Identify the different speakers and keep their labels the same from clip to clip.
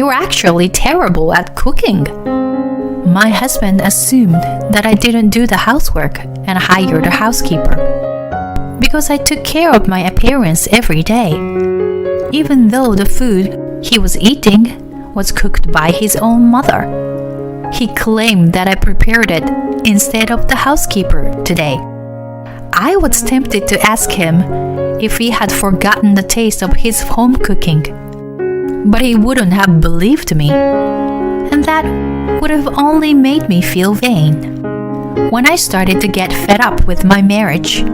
Speaker 1: You're actually terrible at cooking." My husband assumed that I didn't do the housework and hired a housekeeper because I took care of my appearance every day, even though the food he was eating was cooked by his own mother. He claimed that I prepared it instead of the housekeeper today. I was tempted to ask him if he had forgotten the taste of his home cooking, but he wouldn't have believed me, and that would have only made me feel vain. When I started to get fed up with my marriage,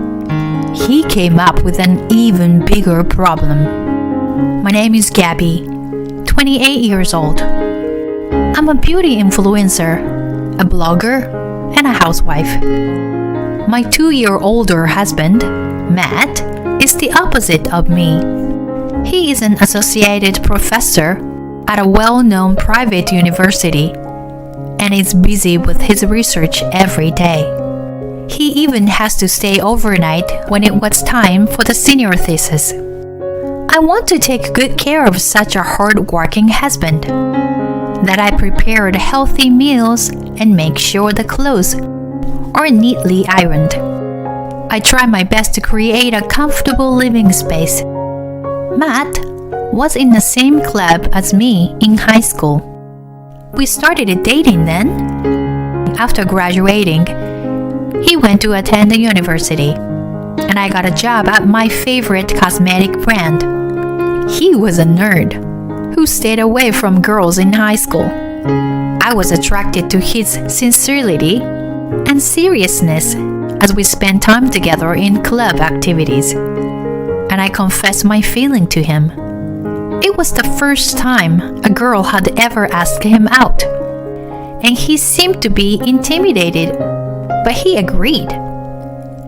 Speaker 1: he came up with an even bigger problem. My name is Gabby, 28 years old. I'm a beauty influencer, a blogger, and a housewife. My 2-year older husband, Matt, is the opposite of me. He is an associated professor at a well-known private university and is busy with his research every day. He even has to stay overnight when it was time for the senior thesis. I want to take good care of such a hard-working husband that I prepared healthy meals and make sure the clothes are neatly ironed. I try my best to create a comfortable living space. Matt was in the same club as me in high school. We started dating then. After graduating, he went to attend the university, and I got a job at my favorite cosmetic brand. He was a nerd who stayed away from girls in high school. I was attracted to his sincerity and seriousness as we spent time together in club activities, and I confessed my feeling to him. It was the first time a girl had ever asked him out, and he seemed to be intimidated, but he agreed.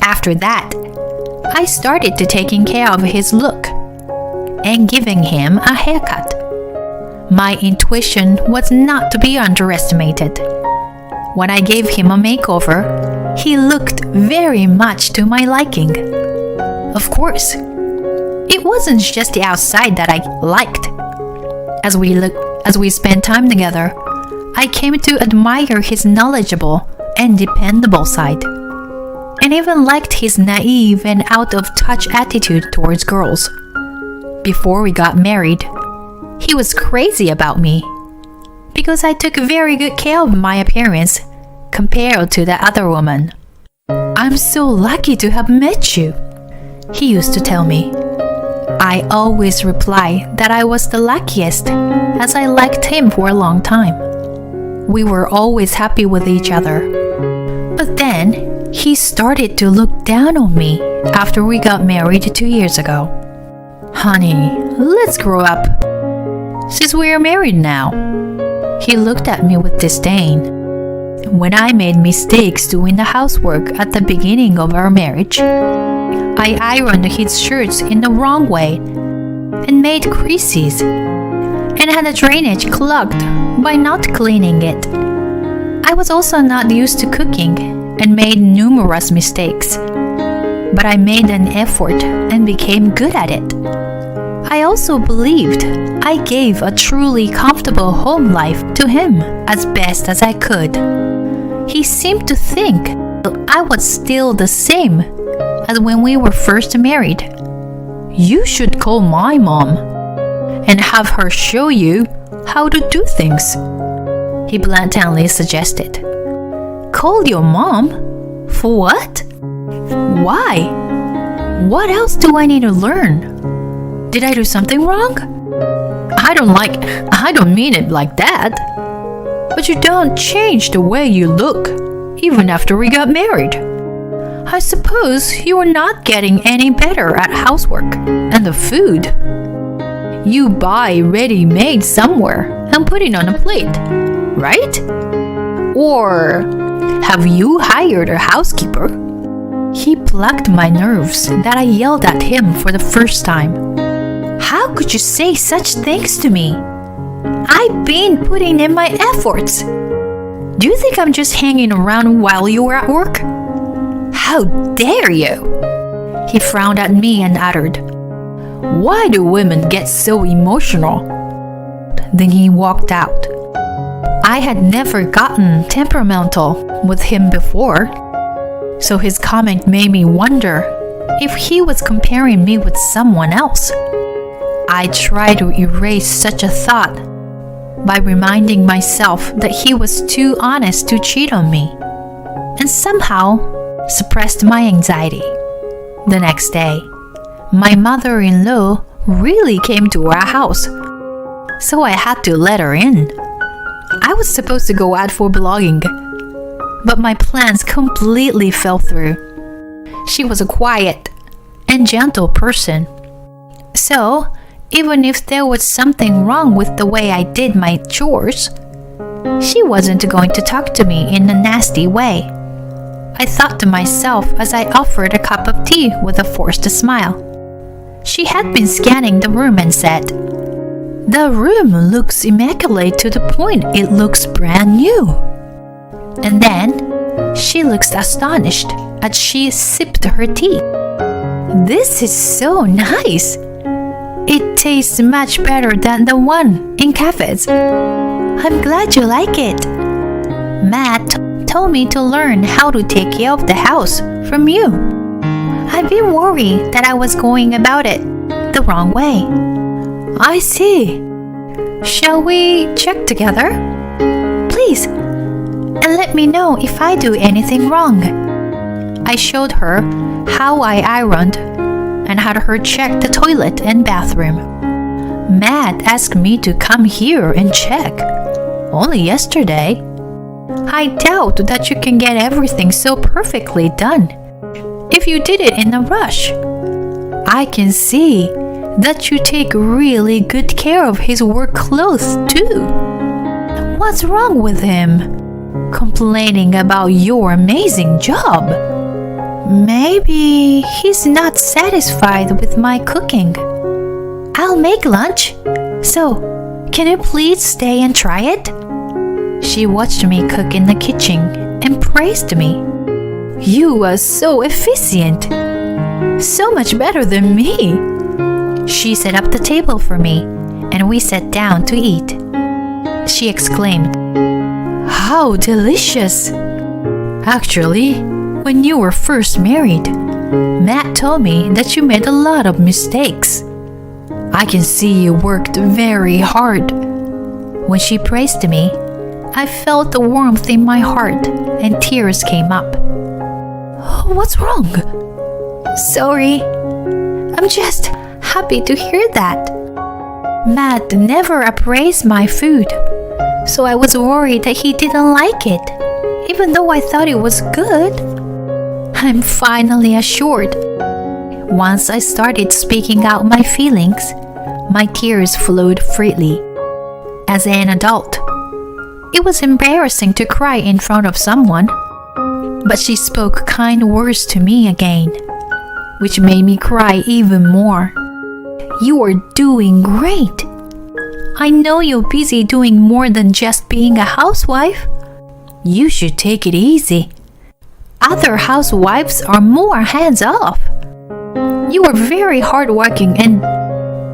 Speaker 1: After that, I started to taking care of his look and giving him a haircut. My intuition was not to be underestimated. When I gave him a makeover, he looked very much to my liking. Of course, it wasn't just the outside that I liked. As we spent time together, I came to admire his knowledgeable and dependable side, and even liked his naive and out-of-touch attitude towards girls. Before we got married, he was crazy about me because I took very good care of my appearance compared to the other woman. "I'm so lucky to have met you," he used to tell me. I always replied that I was the luckiest, as I liked him for a long time. We were always happy with each other. But then, he started to look down on me after we got married 2 years ago. "Honey, let's grow up, since we are married now." He looked at me with disdain. When I made mistakes doing the housework at the beginning of our marriage, I ironed his shirts in the wrong way and made creases and had the drainage clogged by not cleaning it. I was also not used to cooking and made numerous mistakes, but I made an effort and became good at it. I also believed I gave a truly comfortable home life to him as best as I could. He seemed to think I was still the same as when we were first married. "You should call my mom and have her show you how to do things," he blatantly suggested. "Call your mom? For what? Why? What else do I need to learn? Did I do something wrong? I don't mean it like that. But you don't change the way you look, even after we got married. I suppose you are not getting any better at housework and the food. You buy ready-made somewhere and put it on a plate, right? Or have you hired a housekeeper?" He plucked my nerves that I yelled at him for the first time. "How could you say such things to me? I've been putting in my efforts. Do you think I'm just hanging around while you were at work? How dare you?" He frowned at me and uttered, "Why do women get so emotional? then he walked out. I had never gotten temperamental with him before, so his comment made me wonder if he was comparing me with someone else. I tried to erase such a thought by reminding myself that he was too honest to cheat on me, and somehow suppressed my anxiety. The next day, my mother-in-law really came to our house, so I had to let her in. I was supposed to go out for blogging, but my plans completely fell through. She was a quiet and gentle person, so even if there was something wrong with the way I did my chores, she wasn't going to talk to me in a nasty way. I thought to myself as I offered a cup of tea with a forced smile. She had been scanning the room and said, "The room looks immaculate to the point it looks brand new." And then she looked astonished as she sipped her tea. "This is so nice. It tastes much better than the one in cafes. I'm glad you like it. Matt told me to learn how to take care of the house from you. I've been worried that I was going about it the wrong way." "I see. Shall we check together?" "Please, and let me know if I do anything wrong." I showed her how I ironed and had her check the toilet and bathroom. Matt asked me to come here and check only yesterday. I doubt that you can get everything so perfectly done if you did it in a rush. I can see that you take really good care of his work clothes too. What's wrong with him? Complaining about your amazing job. Maybe he's not satisfied with my cooking. I'll make lunch, so can you please stay and try it?" She watched me cook in the kitchen and praised me. "You are so efficient. So much better than me." She set up the table for me, and we sat down to eat. She exclaimed, "How delicious! Actually, when you were first married, Matt told me that you made a lot of mistakes. I can see you worked very hard." When she praised me, I felt the warmth in my heart and tears came up. "What's wrong?" "Sorry. I'm just happy to hear that. Matt never appraised my food, so I was worried that he didn't like it, even though I thought it was good." I'm finally assured. Once I started speaking out my feelings, my tears flowed freely. As an adult, it was embarrassing to cry in front of someone, but she spoke kind words to me again, which made me cry even more. "You are doing great. I know you're busy doing more than just being a housewife. You should take it easy. Other housewives are more hands-off. You are very hardworking and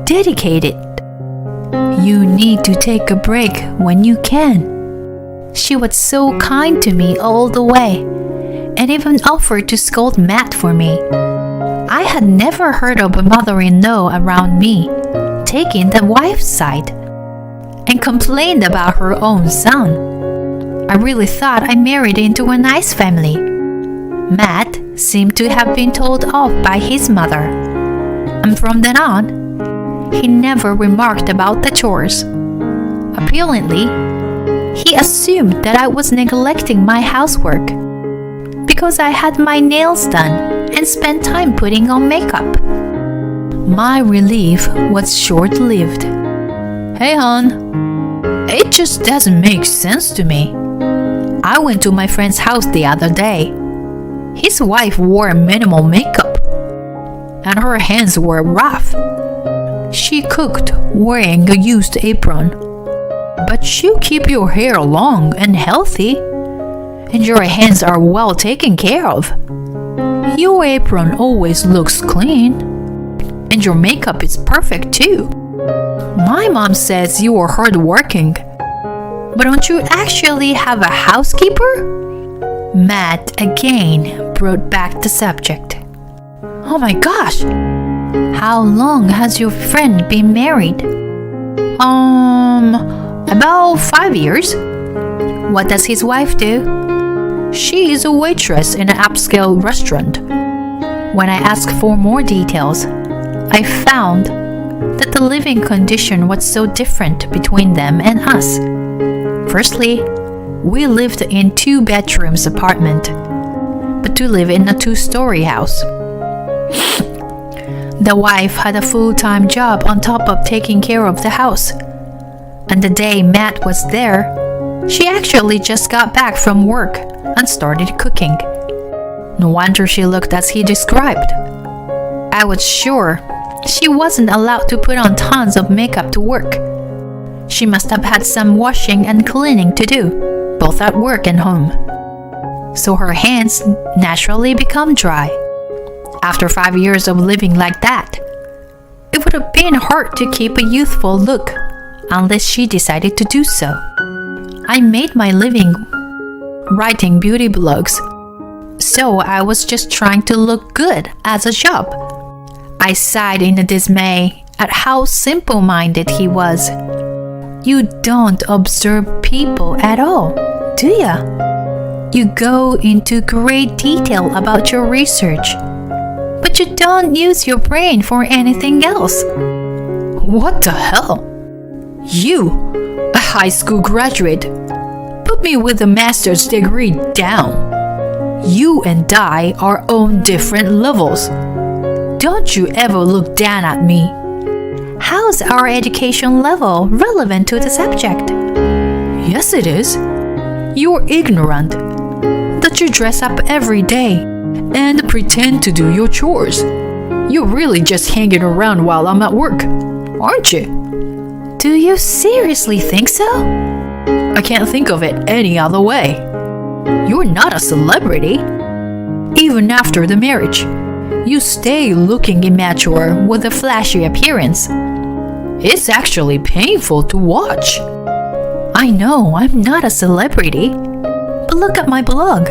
Speaker 1: dedicated. You need to take a break when you can." She was so kind to me all the way, and even offered to scold Matt for me. I had never heard of a mother-in-law around me taking the wife's side and complained about her own son. I really thought I married into a nice family. Matt seemed to have been told off by his mother, and from then on, he never remarked about the chores. Apparently, he assumed that I was neglecting my housework because I had my nails done and spent time putting on makeup. My relief was short-lived. "Hey, hon, it just doesn't make sense to me. I went to my friend's house the other day. His wife wore minimal makeup, and her hands were rough. She cooked wearing a used apron. But you keep your hair long and healthy, and your hands are well taken care of. Your apron always looks clean, and your makeup is perfect too." My mom says you are hardworking. But don't you actually have a housekeeper? Matt again brought back the subject. Oh my gosh! How long has your friend been married? About 5 years. What does his wife do? She is a waitress in an upscale restaurant. When I asked for more details, I found that the living condition was so different between them and us. Firstly, we lived in 2 bedrooms apartment, but to live in a 2-story house. The wife had a full-time job on top of taking care of the house. And the day Matt was there, she actually just got back from work and started cooking. No wonder she looked as he described. I was sure she wasn't allowed to put on tons of makeup to work. She must have had some washing and cleaning to do, both at work and home. So her hands naturally become dry. After 5 years of living like that, it would have been hard to keep a youthful look unless she decided to do so. I made my living writing beauty blogs, so I was just trying to look good as a job. I sighed in dismay at how simple-minded he was. You don't observe people at all, do ya? You go into great detail about your research, but you don't use your brain for anything else. What the hell? You, a high school graduate, put me with a master's degree down. You and I are on different levels. Don't you ever look down at me. How's our education level relevant to the subject? Yes, it is. You're ignorant that you dress up every day and pretend to do your chores. You're really just hanging around while I'm at work, aren't you? Do you seriously think so? I can't think of it any other way. You're not a celebrity. Even after the marriage, you stay looking immature with a flashy appearance. It's actually painful to watch. I know I'm not a celebrity, but look at my blog.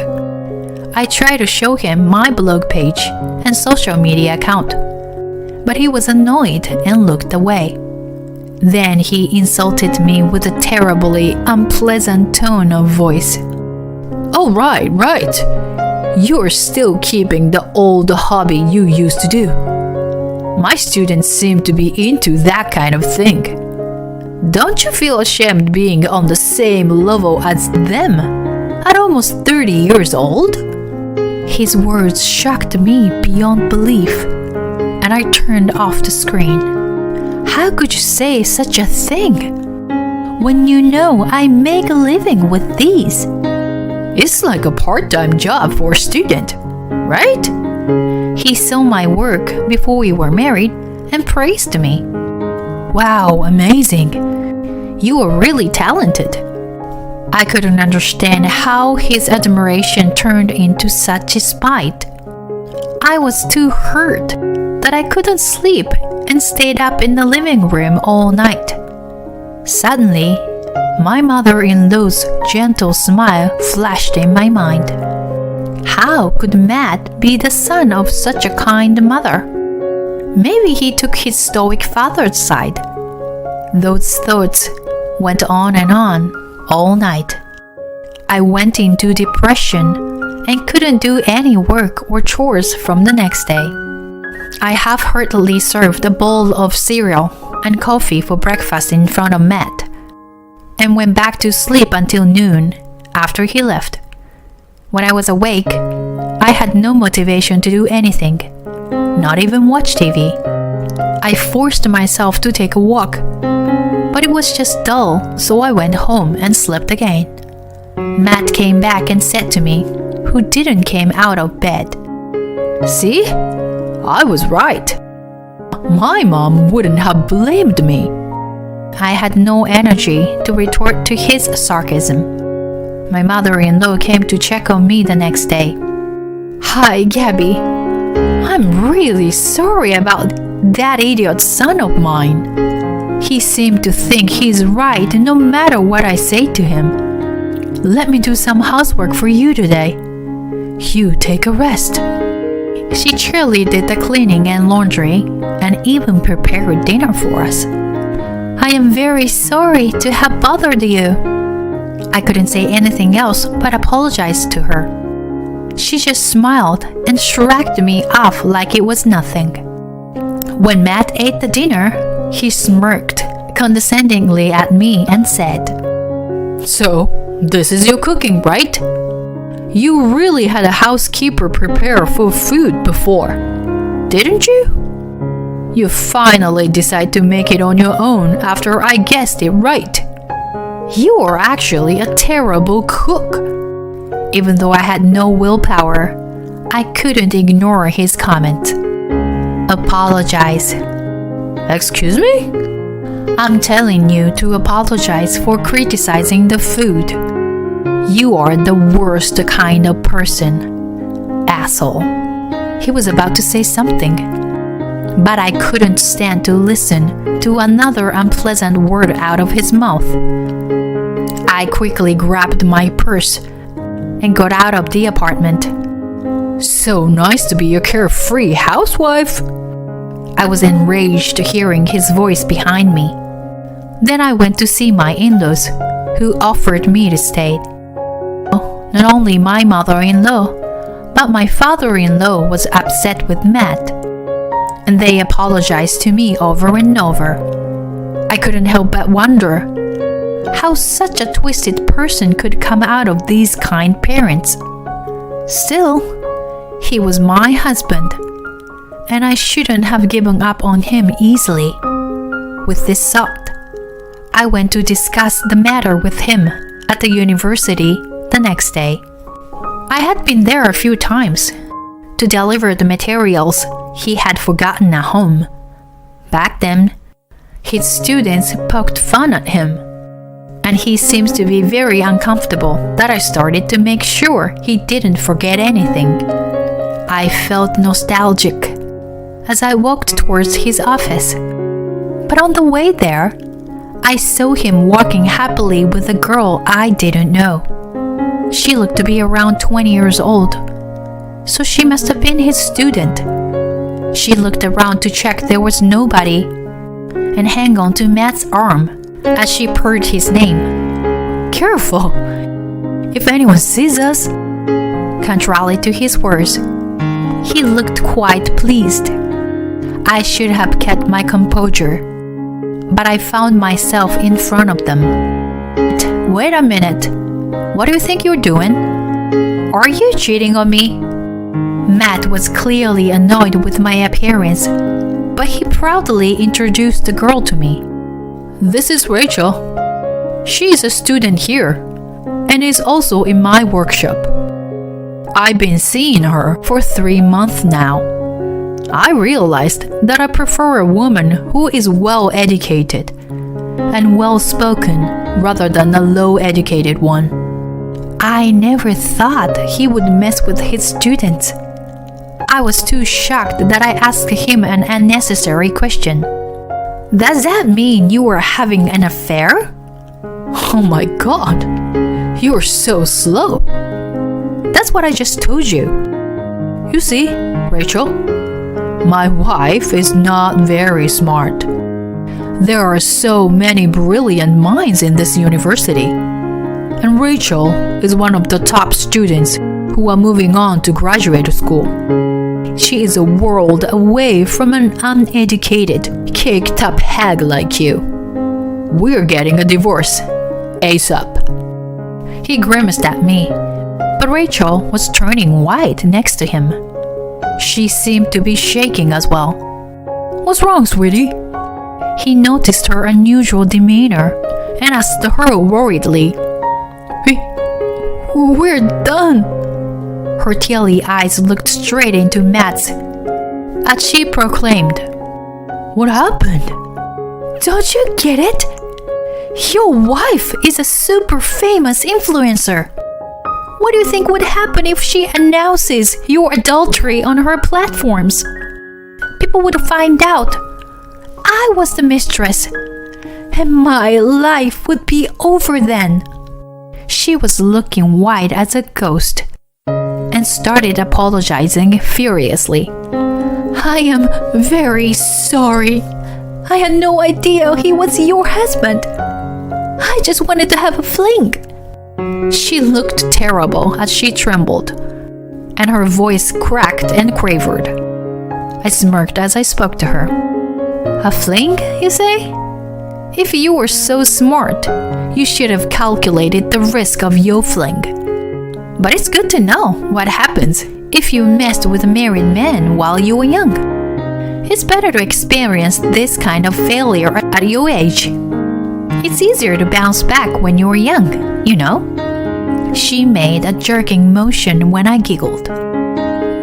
Speaker 1: I tried to show him my blog page and social media account, but he was annoyed and looked away. Then he insulted me with a terribly unpleasant tone of voice. Oh, right. You're still keeping the old hobby you used to do. My students seem to be into that kind of thing. Don't you feel ashamed being on the same level as them at almost 30 years old? His words shocked me beyond belief, and I turned off the screen. How could you say such a thing when you know I make a living with these? It's like a part-time job for a student, right? He saw my work before we were married and praised me. Wow, amazing. You are really talented. I couldn't understand how his admiration turned into such spite. I was too hurt that I couldn't sleep and stayed up in the living room all night. Suddenly, my mother-in-law's gentle smile flashed in my mind. How could Matt be the son of such a kind mother? Maybe he took his stoic father's side. Those thoughts went on and on all night. I went into depression and couldn't do any work or chores from the next day. I half-heartedly served a bowl of cereal and coffee for breakfast in front of Matt, and went back to sleep until noon after he left. When I was awake, I had no motivation to do anything, not even watch TV. I forced myself to take a walk, but it was just dull, so I went home and slept again. Matt came back and said to me, who didn't came out of bed, "See? I was right. My mom wouldn't have blamed me." I had no energy to retort to his sarcasm. My mother-in-law came to check on me the next day. "Hi, Gabby. I'm really sorry about that idiot son of mine. He seemed to think he's right no matter what I say to him. Let me do some housework for you today. You take a rest. She cheerily did the cleaning and laundry and even prepared dinner for us. I am very sorry to have bothered you. I couldn't say anything else but apologized to her. She just smiled and shrugged me off like it was nothing. When Matt ate the dinner, he smirked condescendingly at me and said, "So, this is your cooking, right? You really had a housekeeper prepare for food before, didn't you? You finally decided to make it on your own after I guessed it right. You are actually a terrible cook." Even though I had no willpower, I couldn't ignore his comment. Apologize. Excuse me? I'm telling you to apologize for criticizing the food. You are the worst kind of person. Asshole. He was about to say something, but I couldn't stand to listen to another unpleasant word out of his mouth. I quickly grabbed my purse and got out of the apartment. So nice to be a carefree housewife. I was enraged hearing his voice behind me. Then I went to see my in-laws, who offered me to stay. Not only my mother-in-law, but my father-in-law was upset with Matt, and they apologized to me over and over. I couldn't help but wonder how such a twisted person could come out of these kind parents. Still, he was my husband, and I shouldn't have given up on him easily. With this thought, I went to discuss the matter with him at the university the next day. I had been there a few times to deliver the materials he had forgotten at home. Back then, his students poked fun at him, and he seems to be very uncomfortable that I started to make sure he didn't forget anything. I felt nostalgic as I walked towards his office, but on the way there, I saw him walking happily with a girl I didn't know. She looked to be around 20 years old, so she must have been his student. She looked around to check there was nobody and hung on to Matt's arm as she purred his name. Careful! If anyone sees us! Contrary to his words, he looked quite pleased. I should have kept my composure, but I found myself in front of them. Wait a minute. What do you think you're doing? Are you cheating on me? Matt was clearly annoyed with my appearance, but he proudly introduced the girl to me. This is Rachel. She is a student here and is also in my workshop. I've been seeing her for 3 months now. I realized that I prefer a woman who is well educated and well spoken rather than a low educated one. I never thought he would mess with his students. I was too shocked that I asked him an unnecessary question. Does that mean you were having an affair? Oh my god, you're so slow. That's what I just told you. You see, Rachel, my wife is not very smart. There are so many brilliant minds in this university, and Rachel is one of the top students who are moving on to graduate school. She is a world away from an uneducated, kicked-up hag like you. We're getting a divorce, ASAP. He grimaced at me, but Rachel was turning white next to him. She seemed to be shaking as well. What's wrong, sweetie? He noticed her unusual demeanor and asked her worriedly. We're done. Her teary eyes looked straight into Matt's as she proclaimed, What happened? Don't you get it? Your wife is a super famous influencer. What do you think would happen if she announces your adultery on her platforms? People would find out I was the mistress, and my life would be over then. She was looking white as a ghost and started apologizing furiously. I am very sorry. I had no idea he was your husband. I just wanted to have a fling. She looked terrible as she trembled, and her voice cracked and quavered. I smirked as I spoke to her. A fling, you say? If you were so smart, you should have calculated the risk of your fling. But it's good to know what happens if you messed with a married man while you were young. It's better to experience this kind of failure at your age. It's easier to bounce back when you're young, you know? She made a jerking motion when I giggled.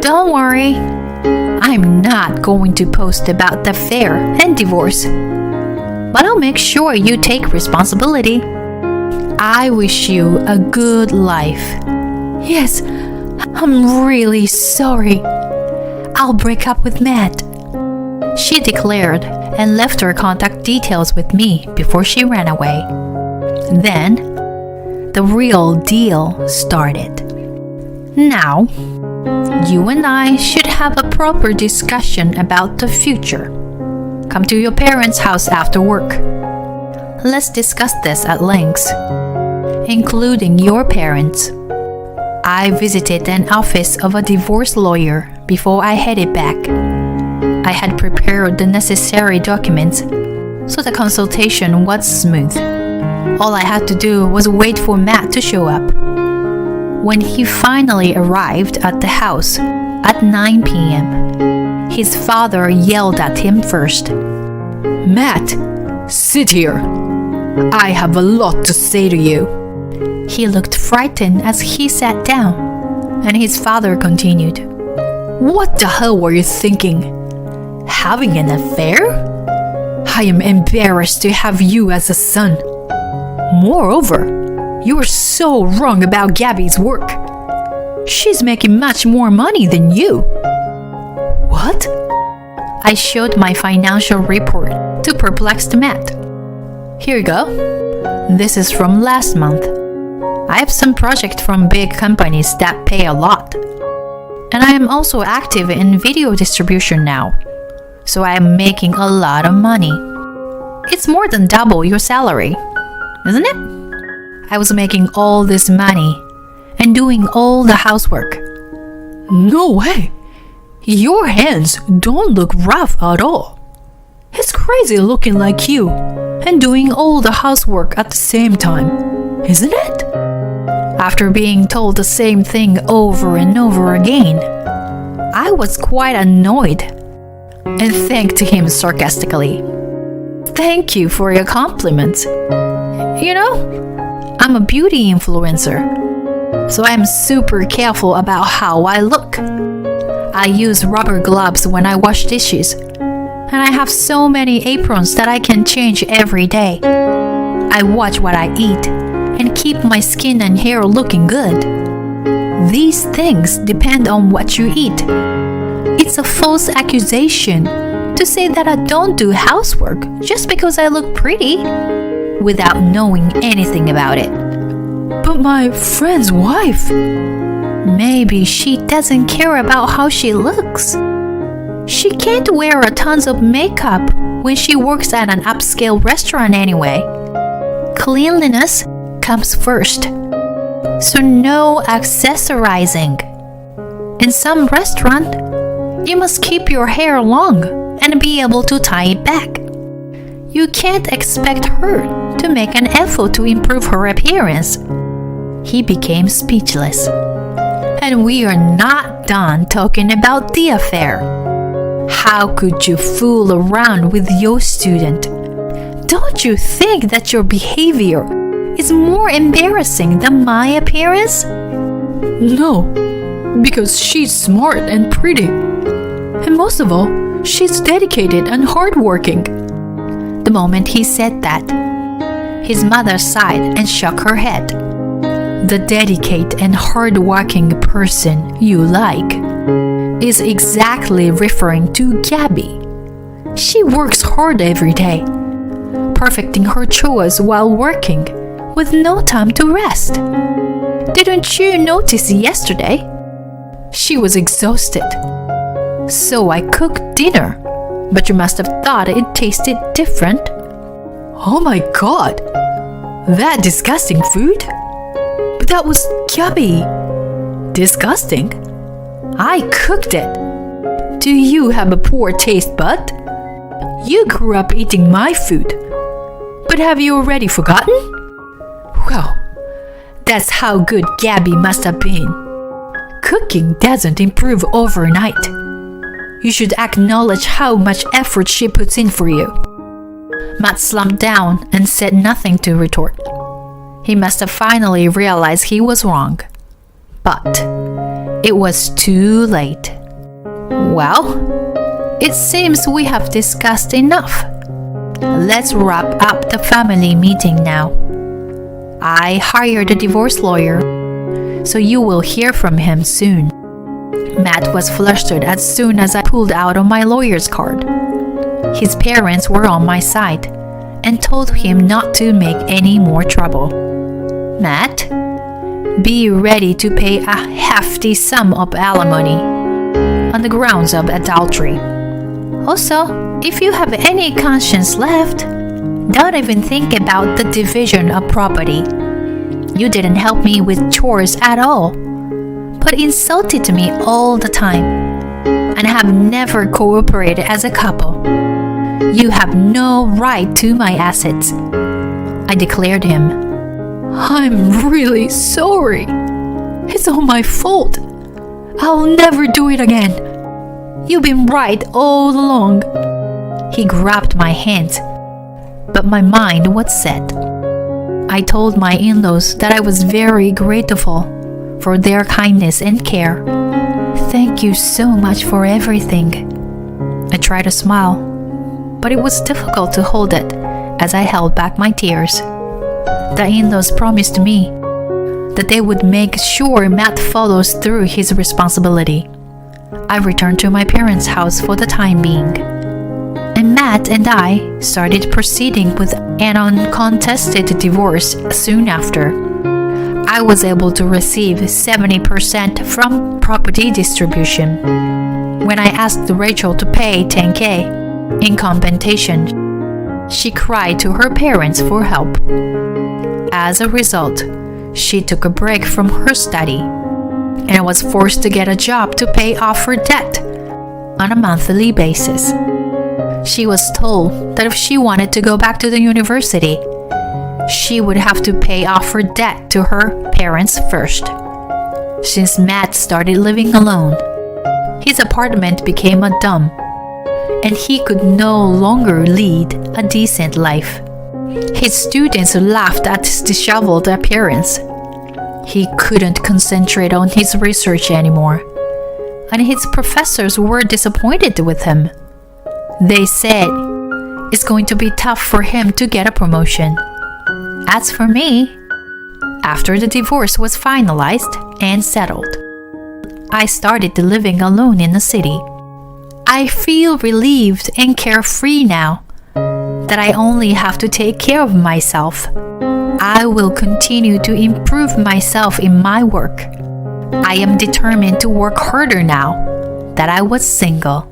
Speaker 1: Don't worry, I'm not going to post about the affair and divorce. But I'll make sure you take responsibility. I wish you a good life. Yes, I'm really sorry. I'll break up with Matt, she declared, and left her contact details with me before she ran away. Then, the real deal started. Now, you and I should have a proper discussion about the future. Come to your parents' house after work. Let's discuss this at length, including your parents. I visited an office of a divorce lawyer before I headed back. I had prepared the necessary documents, so the consultation was smooth. All I had to do was wait for Matt to show up. When he finally arrived at the house at 9 p.m., his father yelled at him first. Matt, sit here. I have a lot to say to you. He looked frightened as he sat down, and his father continued. What the hell were you thinking? Having an affair? I am embarrassed to have you as a son. Moreover, you are so wrong about Gabby's work. She's making much more money than you. What? I showed my financial report to perplexed Matt. Here you go. This is from last month. I have some projects from big companies that pay a lot. And I am also active in video distribution now. So I am making a lot of money. It's more than double your salary, isn't it? I was making all this money and doing all the housework. No way! Your hands don't look rough at all. It's crazy looking like you and doing all the housework at the same time, isn't it? After being told the same thing over and over again, I was quite annoyed and thanked him sarcastically. Thank you for your compliments. You know, I'm a beauty influencer, so I'm super careful about how I look. I use rubber gloves when I wash dishes, and I have so many aprons that I can change every day. I watch what I eat and keep my skin and hair looking good. These things depend on what you eat. It's a false accusation to say that I don't do housework just because I look pretty without knowing anything about it. But my friend's wife, maybe she doesn't care about how she looks. She can't wear a tons of makeup when she works at an upscale restaurant anyway. Cleanliness comes first, so no accessorizing. In some restaurant, you must keep your hair long and be able to tie it back. You can't expect her to make an effort to improve her appearance. He became speechless. And we are not done talking about the affair. How could you fool around with your student? Don't you think that your behavior is more embarrassing than my appearance? No, because she's smart and pretty. And most of all, she's dedicated and hardworking. The moment he said that, his mother sighed and shook her head. The dedicated and hardworking person you like is exactly referring to Gabby. She works hard every day. perfecting her chores while working, with no time to rest. Didn't you notice yesterday? She was exhausted. So I cooked dinner, but you must have thought it tasted different. Oh my God! That disgusting food? But that was yummy. Disgusting? I cooked it. Do you have a poor taste bud? You grew up eating my food. But have you already forgotten? Well, that's how good Gabby must have been. Cooking doesn't improve overnight. You should acknowledge how much effort she puts in for you. Matt slumped down and said nothing to retort. He must have finally realized he was wrong. But it was too late. Well, it seems we have discussed enough. Let's wrap up the family meeting now. I hired a divorce lawyer, so you will hear from him soon. Matt was flustered as soon as I pulled out on my lawyer's card. His parents were on my side and told him not to make any more trouble. Matt, be ready to pay a hefty sum of alimony on the grounds of adultery. Also, if you have any conscience left, don't even think about the division of property. You didn't help me with chores at all, but insulted me all the time, and have never cooperated as a couple. You have no right to my assets, I declared him. I'm really sorry. It's all my fault. I'll never do it again. You've been right all along. He grabbed my hands, but my mind was set. I told my in-laws that I was very grateful for their kindness and care. Thank you so much for everything. I tried to smile, but it was difficult to hold it as I held back my tears. The in-laws promised me that they would make sure Matt follows through his responsibility. I returned to my parents' house for the time being, and Matt and I started proceeding with an uncontested divorce soon after. I was able to receive 70% from property distribution. When I asked Rachel to pay $10,000 in compensation, she cried to her parents for help. As a result, she took a break from her study and was forced to get a job to pay off her debt on a monthly basis. She was told that if she wanted to go back to the university, she would have to pay off her debt to her parents first. Since Matt started living alone, his apartment became a dump, and he could no longer lead a decent life. His students laughed at his disheveled appearance. He couldn't concentrate on his research anymore, and his professors were disappointed with him. They said it's going to be tough for him to get a promotion. As for me, after the divorce was finalized and settled, I started living alone in the city. I feel relieved and carefree now that I only have to take care of myself. I will continue to improve myself in my work. I am determined to work harder now that I was single.